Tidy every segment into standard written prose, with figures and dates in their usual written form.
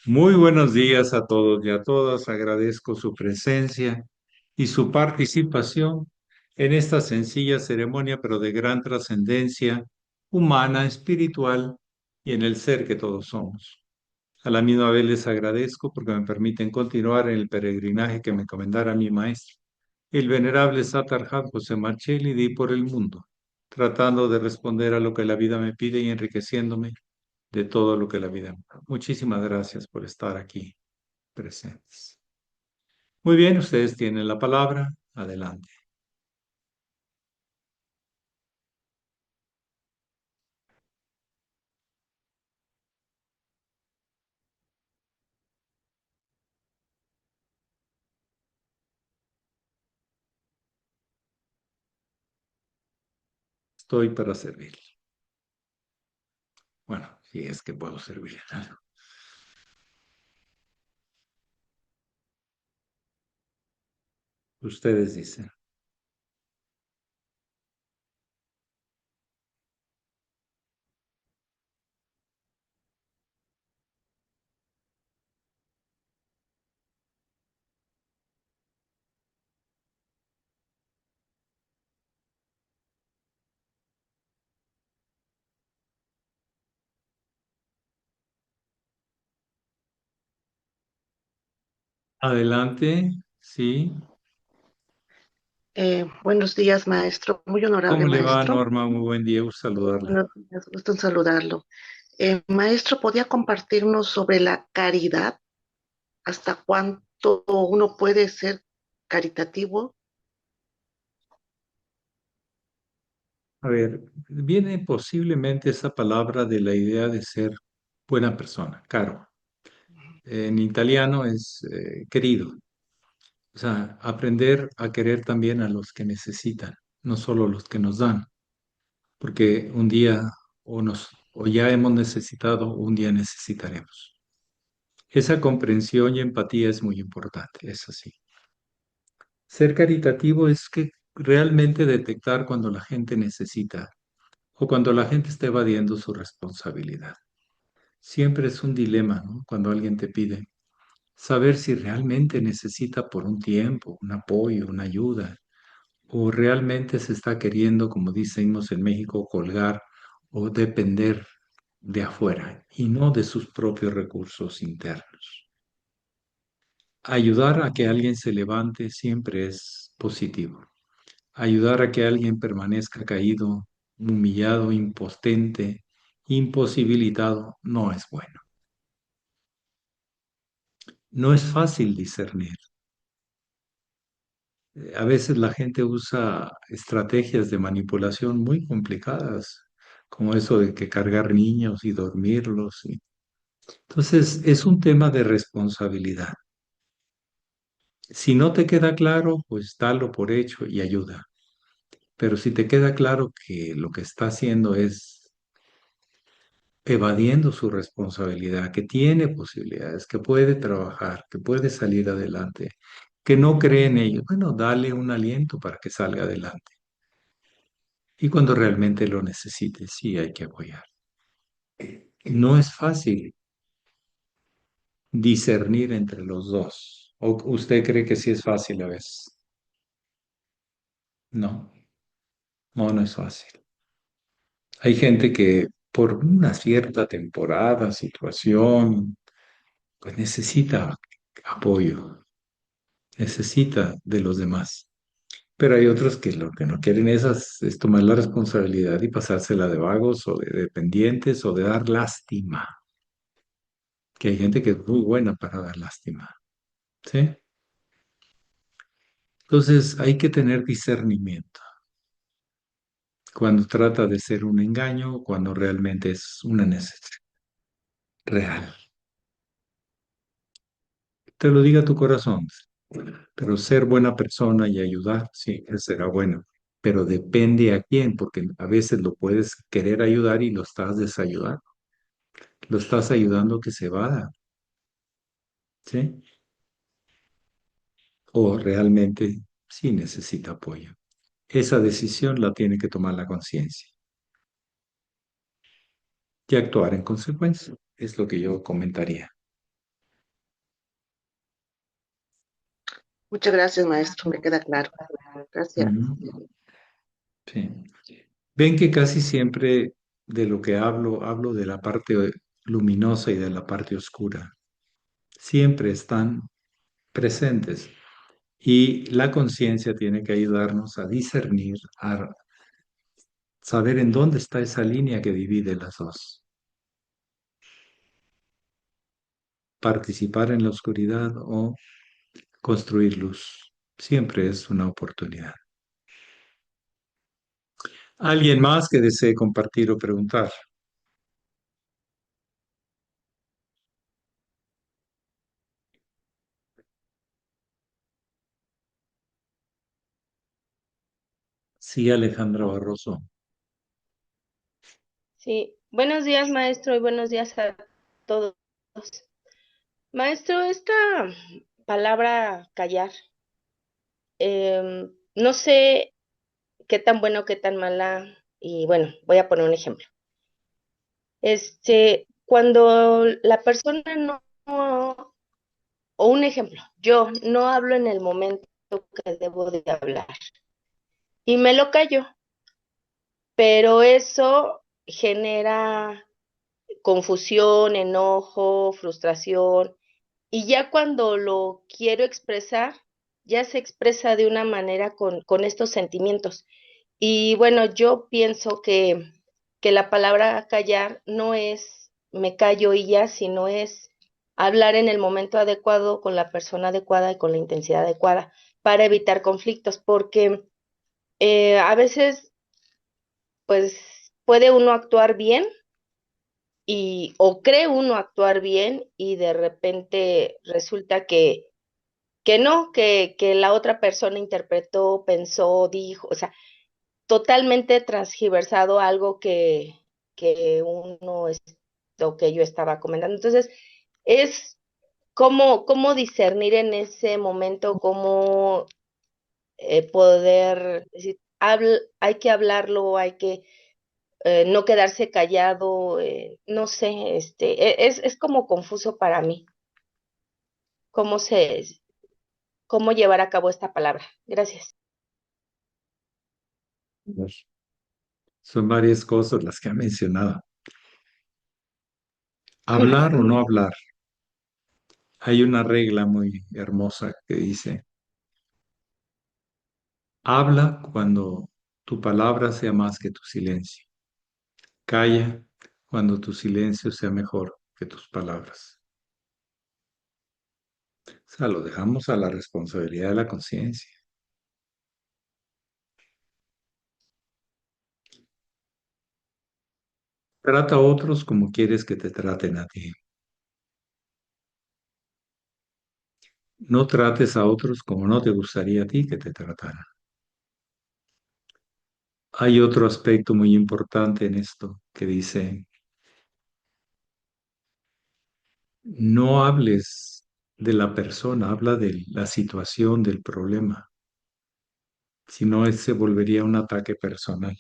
Muy buenos días a todos y a todas. Agradezco su presencia y su participación en esta sencilla ceremonia, pero de gran trascendencia humana, espiritual y en el ser que todos somos. A la misma vez les agradezco porque me permiten continuar en el peregrinaje que me encomendara mi maestro, el venerable Satarhat José Marcelli, de ir por el mundo, tratando de responder a lo que la vida me pide y enriqueciéndome de todo lo que la vida me da. Muchísimas gracias por estar aquí presentes. Muy bien, ustedes tienen la palabra. Adelante. Estoy para servir. Bueno, si es que puedo servir. Ustedes dicen. Adelante, sí. Buenos días, maestro. Muy honorable ¿Cómo le va, maestro. Norma? Muy buen día, gusto saludarla. Buenos días, gusto en saludarlo. Maestro, ¿podría compartirnos sobre la caridad? ¿Hasta cuánto uno puede ser caritativo? A ver, viene posiblemente esa palabra de la idea de ser buena persona, caro. En italiano es querido. O sea, aprender a querer también a los que necesitan, no solo los que nos dan, porque un día o ya hemos necesitado, un día necesitaremos. Esa comprensión y empatía es muy importante, es así. Ser caritativo es que realmente detectar cuando la gente necesita o cuando la gente está evadiendo su responsabilidad. Siempre es un dilema, ¿no? Cuando alguien te pide saber si realmente necesita por un tiempo, un apoyo, una ayuda, o realmente se está queriendo, como decimos en México, colgar o depender de afuera y no de sus propios recursos internos. Ayudar a que alguien se levante siempre es positivo. Ayudar a que alguien permanezca caído, humillado, impotente, imposibilitado, no es bueno. No es fácil discernir. A veces la gente usa estrategias de manipulación muy complicadas, como eso de que cargar niños y dormirlos. Entonces, es un tema de responsabilidad. Si no te queda claro, pues dalo por hecho y ayuda. Pero si te queda claro que lo que está haciendo es evadiendo su responsabilidad, que tiene posibilidades, que puede trabajar, que puede salir adelante, que no cree en ello, bueno, dale un aliento para que salga adelante. Y cuando realmente lo necesite, sí hay que apoyar. No es fácil discernir entre los dos. ¿O usted cree que sí es fácil a veces? No, no es fácil. Hay gente que por una cierta temporada, situación, pues necesita apoyo, necesita de los demás. Pero hay otros que lo que no quieren es tomar la responsabilidad y pasársela de vagos o de dependientes o de dar lástima. Que hay gente que es muy buena para dar lástima. ¿Sí? Entonces hay que tener discernimiento cuando trata de ser un engaño o cuando realmente es una necesidad real. Te lo diga tu corazón, pero ser buena persona y ayudar, sí, será bueno, pero depende a quién, porque a veces lo puedes querer ayudar y lo estás desayudando, lo estás ayudando a que se vada, ¿sí? O realmente sí necesita apoyo. Esa decisión la tiene que tomar la conciencia y actuar en consecuencia, es lo que yo comentaría. Muchas gracias, maestro, me queda claro. Gracias. Ujú. Sí. Ven que casi siempre de lo que hablo, hablo de la parte luminosa y de la parte oscura. Siempre están presentes. Y la conciencia tiene que ayudarnos a discernir, a saber en dónde está esa línea que divide las dos. Participar en la oscuridad o construir luz. Siempre es una oportunidad. ¿Alguien más que desee compartir o preguntar? Sí, Alejandra Barroso. Sí, buenos días, maestro, y buenos días a todos. Maestro, esta palabra callar, no sé qué tan bueno, qué tan mala, y bueno, voy a poner un ejemplo. Cuando la persona o un ejemplo, yo no hablo en el momento que debo de hablar y me lo callo, pero eso genera confusión, enojo, frustración. Y ya cuando lo quiero expresar, ya se expresa de una manera con estos sentimientos. Y bueno, yo pienso que la palabra callar no es me callo y ya, sino es hablar en el momento adecuado, con la persona adecuada y con la intensidad adecuada para evitar conflictos, porque a veces, pues, puede uno actuar bien y o cree uno actuar bien y de repente resulta que no, que la otra persona interpretó, pensó, dijo, o sea, totalmente transgiversado algo que uno es, o que yo estaba comentando. Entonces, es cómo discernir en ese momento, cómo poder decir, hay que hablarlo, hay que no quedarse callado, no sé, es como confuso para mí cómo cómo llevar a cabo esta palabra. Gracias. Son varias cosas las que ha mencionado. Hablar o no hablar. Hay una regla muy hermosa que dice, habla cuando tu palabra sea más que tu silencio. Calla cuando tu silencio sea mejor que tus palabras. O sea, lo dejamos a la responsabilidad de la conciencia. Trata a otros como quieres que te traten a ti. No trates a otros como no te gustaría a ti que te trataran. Hay otro aspecto muy importante en esto que dice, no hables de la persona, habla de la situación, del problema, si no se volvería un ataque personal.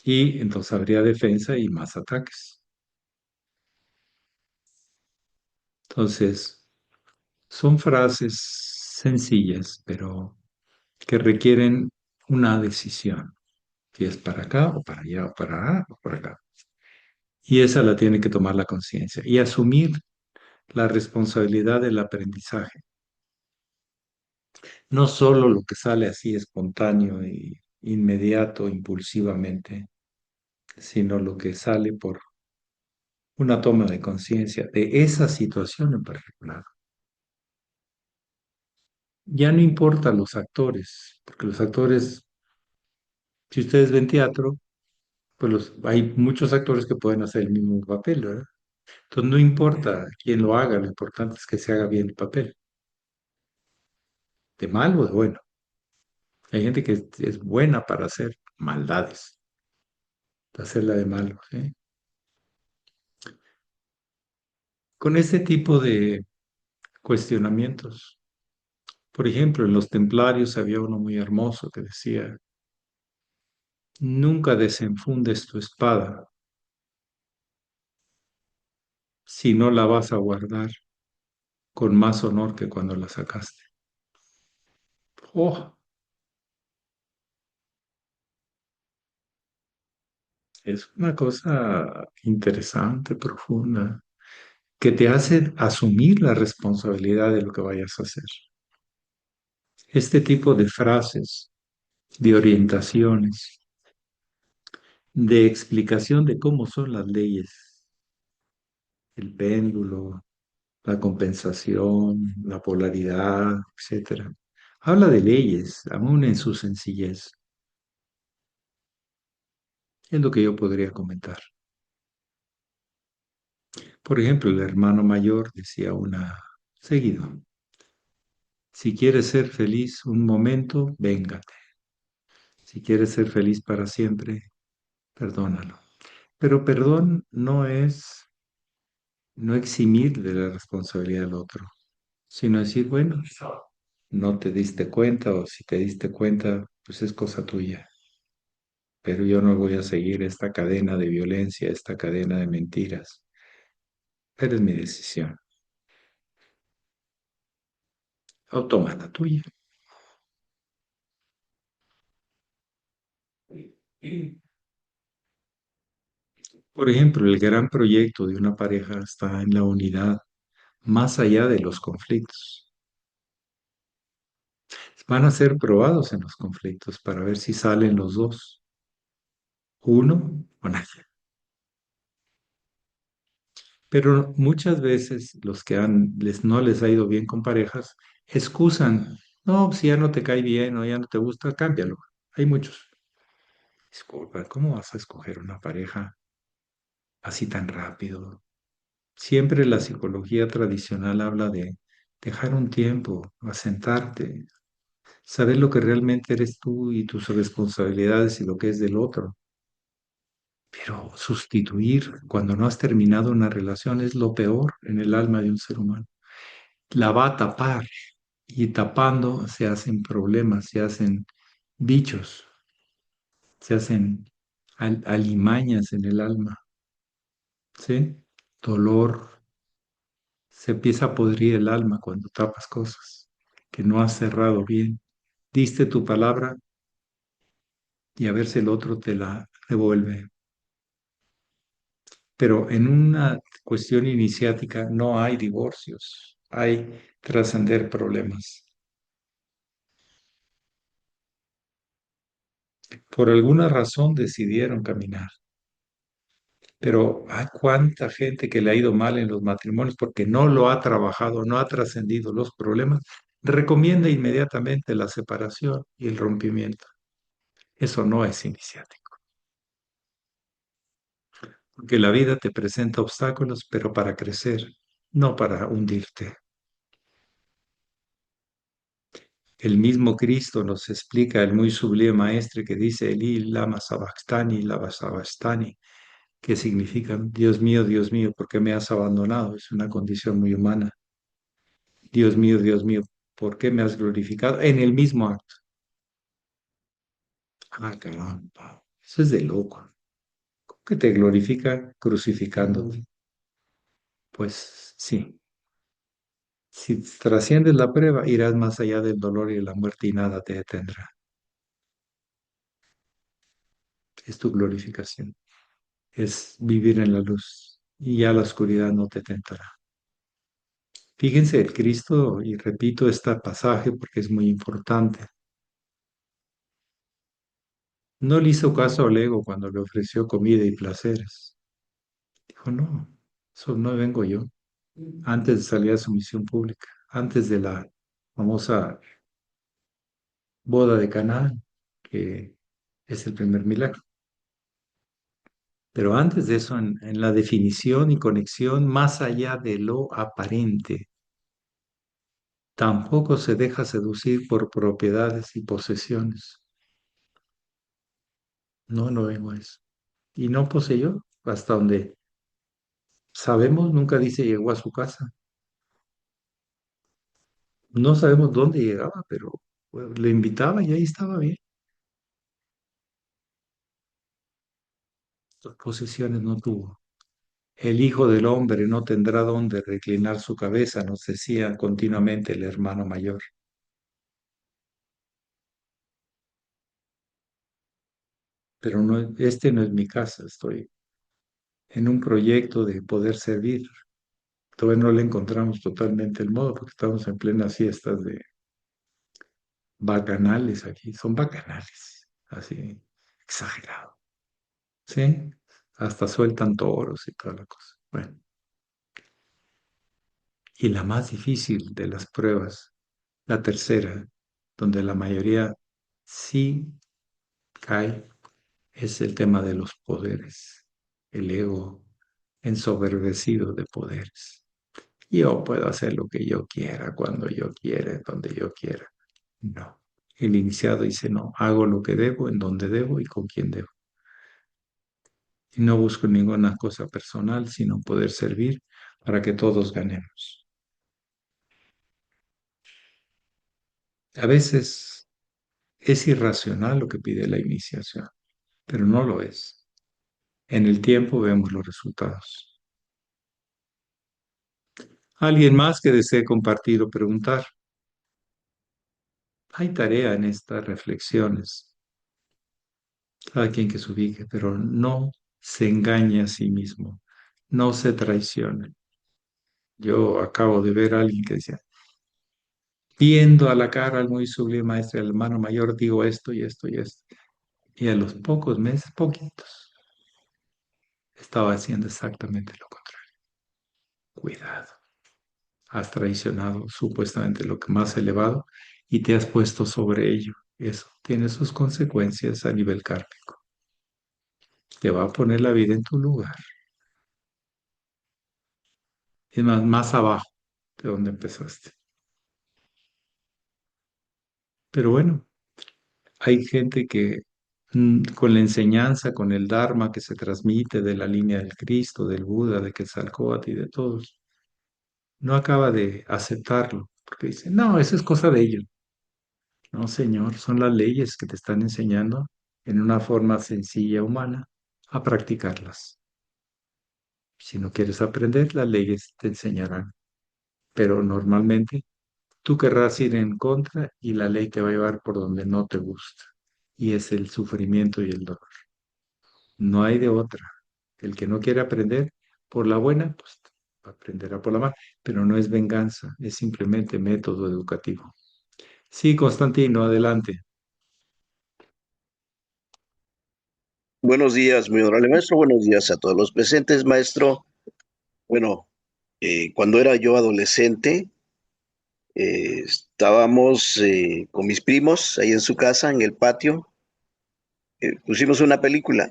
Y entonces habría defensa y más ataques. Entonces, son frases sencillas, pero que requieren una decisión, si es para acá o para allá o para acá o por acá. Y esa la tiene que tomar la conciencia y asumir la responsabilidad del aprendizaje. No solo lo que sale así espontáneo y inmediato, impulsivamente, sino lo que sale por una toma de conciencia de esa situación en particular. Ya no importan los actores, porque los actores, si ustedes ven teatro, pues hay muchos actores que pueden hacer el mismo papel, ¿verdad? Entonces no importa quién lo haga, lo importante es que se haga bien el papel, de malo o de bueno. Hay gente que es buena para hacer maldades, para hacerla de malo, ¿sí? Con ese tipo de cuestionamientos. Por ejemplo, en los templarios había uno muy hermoso que decía, nunca desenfundes tu espada si no la vas a guardar con más honor que cuando la sacaste? Oh, es una cosa interesante, profunda, que te hace asumir la responsabilidad de lo que vayas a hacer. Este tipo de frases, de orientaciones, de explicación de cómo son las leyes, el péndulo, la compensación, la polaridad, etcétera. Habla de leyes, aún en su sencillez. Es lo que yo podría comentar. Por ejemplo, el hermano mayor decía una seguido, si quieres ser feliz un momento, véngate. Si quieres ser feliz para siempre, perdónalo. Pero perdón no es no eximir de la responsabilidad del otro, sino decir, bueno, no te diste cuenta o si te diste cuenta, pues es cosa tuya. Pero yo no voy a seguir esta cadena de violencia, esta cadena de mentiras. Pero es mi decisión. O toma la tuya. Por ejemplo, el gran proyecto de una pareja está en la unidad, más allá de los conflictos. Van a ser probados en los conflictos para ver si salen los dos, uno o nadie. Pero muchas veces los que no les ha ido bien con parejas, excusan, no, si ya no te cae bien o ya no te gusta, cámbialo. Hay muchos. Disculpa, ¿cómo vas a escoger una pareja así tan rápido? Siempre la psicología tradicional habla de dejar un tiempo, asentarte, saber lo que realmente eres tú y tus responsabilidades y lo que es del otro. Pero sustituir cuando no has terminado una relación es lo peor en el alma de un ser humano. La va a tapar y tapando se hacen problemas, se hacen bichos, se hacen alimañas en el alma, ¿sí? Dolor, se empieza a podrir el alma cuando tapas cosas que no has cerrado bien. Diste tu palabra y a ver si el otro te la devuelve. Pero en una cuestión iniciática no hay divorcios, hay trascender problemas. Por alguna razón decidieron caminar. Pero hay cuánta gente que le ha ido mal en los matrimonios porque no lo ha trabajado, no ha trascendido los problemas, recomienda inmediatamente la separación y el rompimiento. Eso no es iniciático, porque la vida te presenta obstáculos, pero para crecer, no para hundirte. El mismo Cristo nos explica el muy sublime maestre que dice Eli lama sabachthani, que significa Dios mío, ¿por qué me has abandonado? Es una condición muy humana. Dios mío, ¿por qué me has glorificado? En el mismo acto. Ah, caramba, eso es de loco. ¿Cómo que te glorifica crucificándote? Pues sí, si trasciendes la prueba, irás más allá del dolor y de la muerte y nada te detendrá. Es tu glorificación, es vivir en la luz y ya la oscuridad no te tentará. Fíjense el Cristo, y repito este pasaje porque es muy importante. No le hizo caso al ego cuando le ofreció comida y placeres. Dijo, no, eso no vengo yo. Antes de salir a su misión pública, antes de la famosa boda de Caná, que es el primer milagro. Pero antes de eso, en la definición y conexión más allá de lo aparente, tampoco se deja seducir por propiedades y posesiones. No, no vengo a eso. Y no poseyó, hasta donde sabemos, nunca dice llegó a su casa. No sabemos dónde llegaba, pero bueno, le invitaba y ahí estaba bien. Sus posesiones no tuvo. El Hijo del Hombre no tendrá donde reclinar su cabeza, nos decía continuamente el hermano mayor. Pero no, este no es mi casa, estoy en un proyecto de poder servir. Todavía no le encontramos totalmente el modo porque estamos en plenas fiestas de bacanales aquí, son bacanales, así, exagerado, ¿sí? Hasta sueltan toros y toda la cosa. Bueno, y la más difícil de las pruebas, la tercera, donde la mayoría sí cae, es el tema de los poderes, el ego ensoberbecido de poderes. Yo puedo hacer lo que yo quiera, cuando yo quiera, donde yo quiera. No. El iniciado dice, no, hago lo que debo, en donde debo y con quien debo. Y no busco ninguna cosa personal, sino poder servir para que todos ganemos. A veces es irracional lo que pide la iniciación, pero no lo es. En el tiempo vemos los resultados. ¿Alguien más que desee compartir o preguntar? Hay tarea en estas reflexiones, cada quien que se ubique, pero no se engañe a sí mismo, no se traicione. Yo acabo de ver a alguien que decía, viendo a la cara al muy sublime maestro, el hermano mayor, digo esto y esto y esto. Y a los pocos meses, poquitos, estaba haciendo exactamente lo contrario. Cuidado, has traicionado supuestamente lo que más elevado y te has puesto sobre ello. Eso tiene sus consecuencias a nivel kármico. Te va a poner la vida en tu lugar. Es más, más abajo de donde empezaste. Pero bueno, hay gente que con la enseñanza, con el Dharma que se transmite de la línea del Cristo, del Buda, de Quetzalcóatl y de todos, no acaba de aceptarlo, porque dice, no, eso es cosa de ellos. No, señor, son las leyes que te están enseñando en una forma sencilla, humana, a practicarlas. Si no quieres aprender, las leyes te enseñarán, pero normalmente tú querrás ir en contra y la ley te va a llevar por donde no te gusta, y es el sufrimiento y el dolor. No hay de otra. El que no quiere aprender por la buena, pues aprenderá por la mala, pero no es venganza, es simplemente método educativo. Sí, Constantino, adelante. Buenos días, muy honorable maestro. Buenos días a todos los presentes, maestro. Bueno, cuando era yo adolescente, estábamos con mis primos ahí en su casa, en el patio. Pusimos una película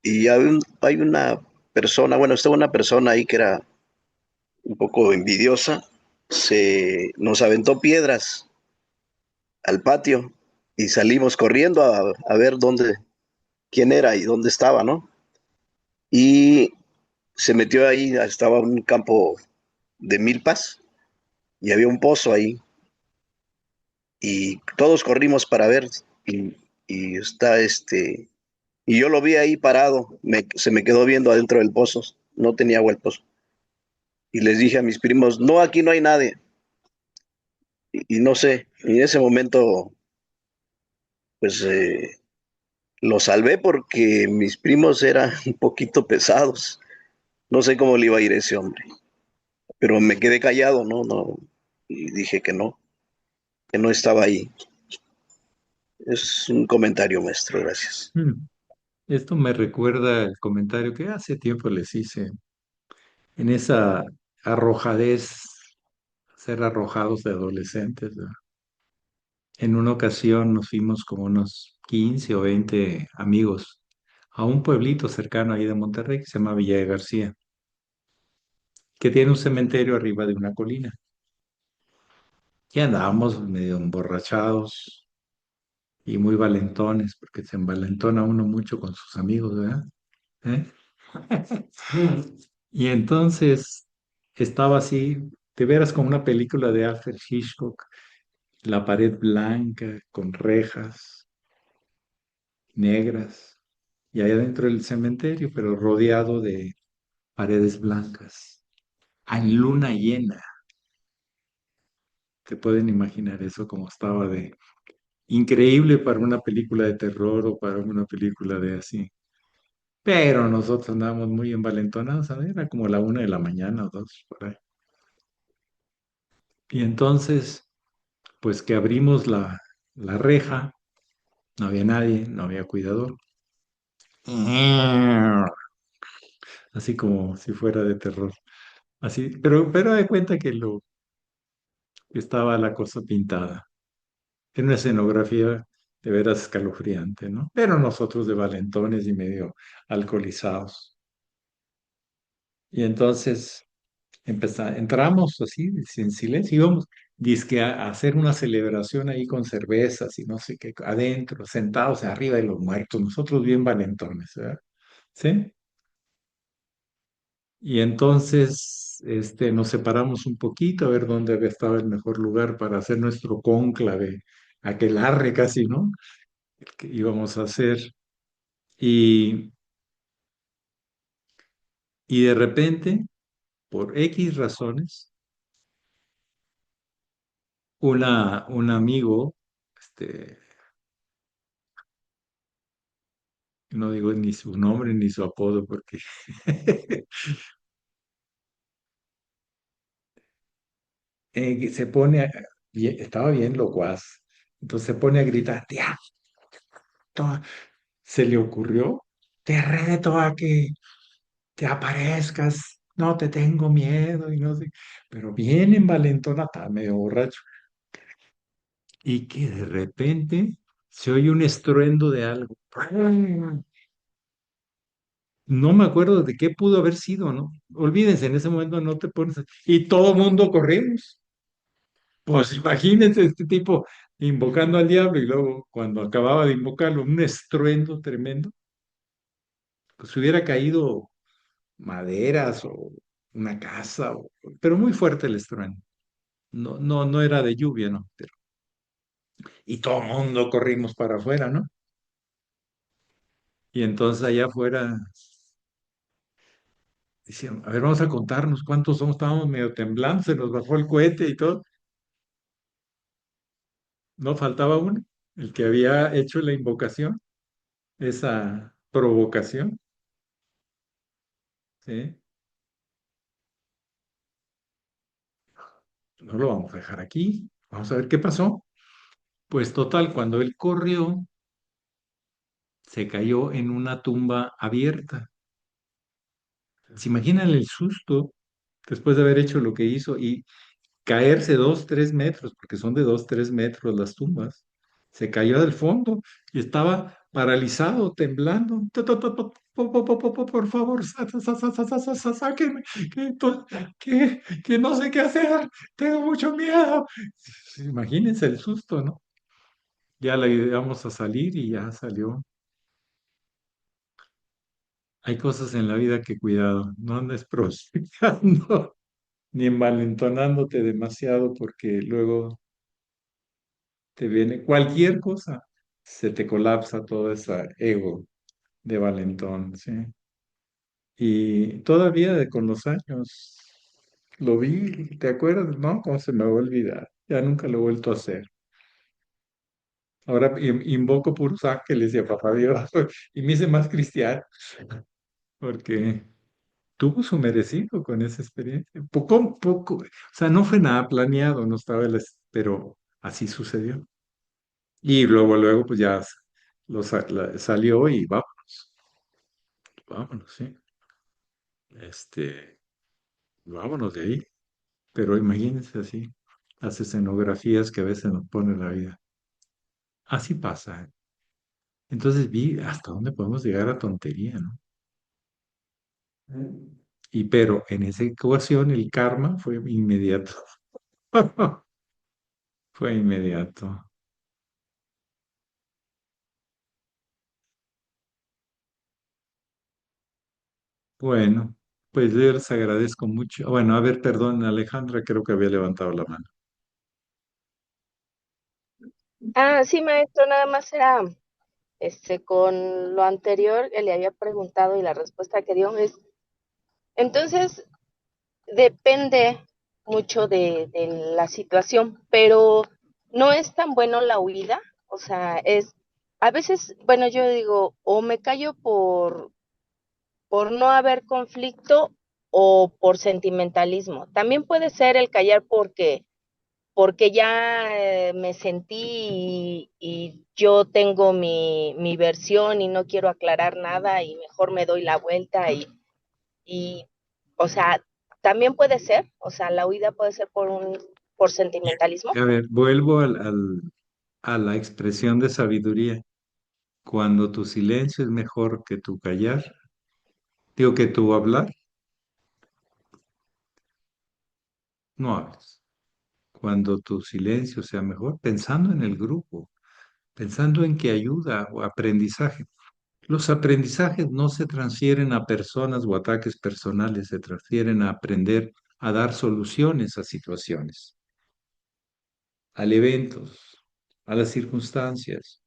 y hay una persona, bueno, estaba una persona ahí que era un poco envidiosa. Nos aventó piedras al patio y salimos corriendo a ver quién era y dónde estaba, ¿no? Y se metió ahí, estaba un campo de milpas y había un pozo ahí y todos corrimos para ver y, y está y yo lo vi ahí parado, se me quedó viendo adentro del pozo, no tenía agua el pozo y les dije a mis primos, no, aquí no hay nadie y no sé, en ese momento pues lo salvé porque mis primos eran un poquito pesados, no sé cómo le iba a ir a ese hombre, pero me quedé callado, no, y dije que no estaba ahí. Es un comentario, maestro, gracias. Mm. Esto me recuerda el comentario que hace tiempo les hice en esa arrojadez, ser arrojados de adolescentes, ¿verdad? En una ocasión nos fuimos como unos 15 o 20 amigos a un pueblito cercano ahí de Monterrey que se llama Villa de García, que tiene un cementerio arriba de una colina. Y andábamos medio emborrachados y muy valentones, porque se envalentona uno mucho con sus amigos, ¿verdad? ¿Eh? Y entonces estaba así, de veras como una película de Alfred Hitchcock, la pared blanca con rejas negras y allá dentro del cementerio, pero rodeado paredes blancas, en luna llena. ¿Se pueden imaginar eso como estaba de increíble para una película de terror o para una película de así? Pero nosotros andábamos muy envalentonados, ¿sabes? Era como la 1 de la mañana o dos, por ahí. Y entonces, pues que abrimos la reja, no había nadie, no había cuidador. Así como si fuera de terror. Así, pero de cuenta que que estaba la cosa pintada. Era una escenografía de veras escalofriante, ¿no? Pero nosotros de valentones y medio alcoholizados. Y entonces entramos así, sin silencio, íbamos dizque a hacer una celebración ahí con cervezas y no sé qué, adentro, sentados arriba de los muertos, nosotros bien valentones, ¿verdad? ¿Sí? Y entonces nos separamos un poquito a ver dónde había estado el mejor lugar para hacer nuestro cónclave, aquelarre casi, ¿no? El que íbamos a hacer. Y, y de repente, por X razones, un amigo, este, no digo ni su nombre ni su apodo porque se pone, estaba bien locuaz, entonces se pone a gritar, tía, se le ocurrió, te reto a que te aparezcas, no te tengo miedo y no sé, pero bien envalentonada, estaba medio borracho, y que de repente se oye un estruendo de algo. No me acuerdo de qué pudo haber sido, ¿no? Olvídense, en ese momento no te pones. Y todo mundo corrimos. Pues imagínense este tipo invocando al diablo y luego cuando acababa de invocarlo, un estruendo tremendo, pues hubiera caído maderas o una casa, pero muy fuerte el estruendo. No, no, no era de lluvia, ¿no? Y todo el mundo corrimos para afuera, ¿no? Y entonces allá afuera decían, a ver, vamos a contarnos cuántos somos, estábamos medio temblando, se nos bajó el cohete y todo. No faltaba uno, el que había hecho la invocación, esa provocación, ¿sí? No lo vamos a dejar aquí, vamos a ver qué pasó. Pues total, cuando él corrió, se cayó en una tumba abierta. ¿Se imaginan el susto después de haber hecho lo que hizo y caerse 2, 3 metros, porque son de 2, 3 metros las tumbas? Se cayó del fondo y estaba paralizado, temblando. Por favor, sáquenme, que no sé qué hacer, tengo mucho miedo. Imagínense el susto, ¿no? Ya le íbamos a salir y ya salió. Hay cosas en la vida que cuidado, no andes prosperando ni envalentonándote demasiado porque luego te viene cualquier cosa, se te colapsa todo ese ego de valentón, ¿sí? Y todavía con los años lo vi, ¿te acuerdas? ¿No? ¿Cómo se me va a olvidar? Ya nunca lo he vuelto a hacer. Ahora invoco puros ángeles y a papá Dios y me hice más cristiano porque tuvo su merecido con esa experiencia. Poco a poco, o sea, no fue nada planeado, no estaba, pero así sucedió. Y luego, pues ya salió y vámonos, vámonos, sí. Este, vámonos de ahí. Pero imagínense así, las escenografías que a veces nos pone la vida. Así pasa. Entonces vi hasta dónde podemos llegar a tontería, ¿no? Y pero en esa ecuación el karma fue inmediato. Fue inmediato. Bueno, pues yo les agradezco mucho. Bueno, a ver, perdón, Alejandra, creo que había levantado la mano. Ah, sí, maestro, nada más era, con lo anterior que le había preguntado y la respuesta que dio es Entonces, depende mucho de la situación, pero no es tan bueno la huida, o sea, a veces, bueno, yo digo, o me callo por no haber conflicto o por sentimentalismo. También puede ser el callar porque ya me sentí y yo tengo mi versión y no quiero aclarar nada y mejor me doy la vuelta y o sea, también puede ser, o sea, la huida puede ser por sentimentalismo. A ver, vuelvo a la expresión de sabiduría. Cuando tu silencio es mejor que tu callar, digo que tu hablar, no hables. Cuando tu silencio sea mejor, pensando en el grupo, pensando en que ayuda o aprendizaje. Los aprendizajes no se transfieren a personas o ataques personales, se transfieren a aprender a dar soluciones a situaciones, al eventos, a las circunstancias,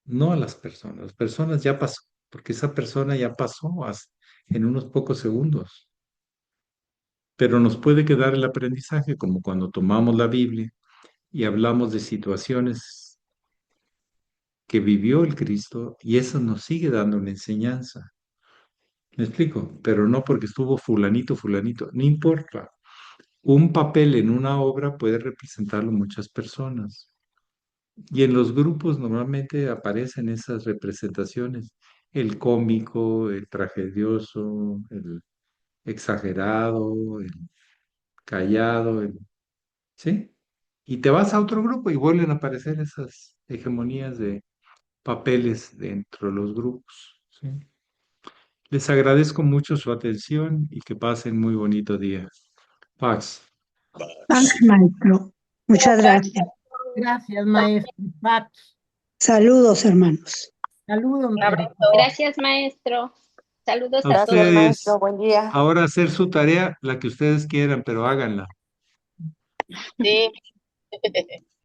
no a las personas. Las personas ya pasó, porque esa persona ya pasó en unos pocos segundos. Pero nos puede quedar el aprendizaje, como cuando tomamos la Biblia y hablamos de situaciones que vivió el Cristo y eso nos sigue dando una enseñanza. ¿Me explico? Pero no porque estuvo fulanito, fulanito, no importa. Un papel en una obra puede representarlo muchas personas. Y en los grupos normalmente aparecen esas representaciones. El cómico, el tragedioso, el exagerado, el callado, ¿sí? Y te vas a otro grupo y vuelven a aparecer esas hegemonías de papeles dentro de los grupos, ¿sí? Les agradezco mucho su atención y que pasen muy bonito día. Paz. Paz, maestro. Muchas gracias. Gracias, maestro. Pax. Saludos, hermanos. Saludos. Un abrazo. Gracias, maestro. Saludos A a Gracias, todos. maestro. ustedes, Buen día. ahora hacer su tarea, la que ustedes quieran, pero háganla. Sí.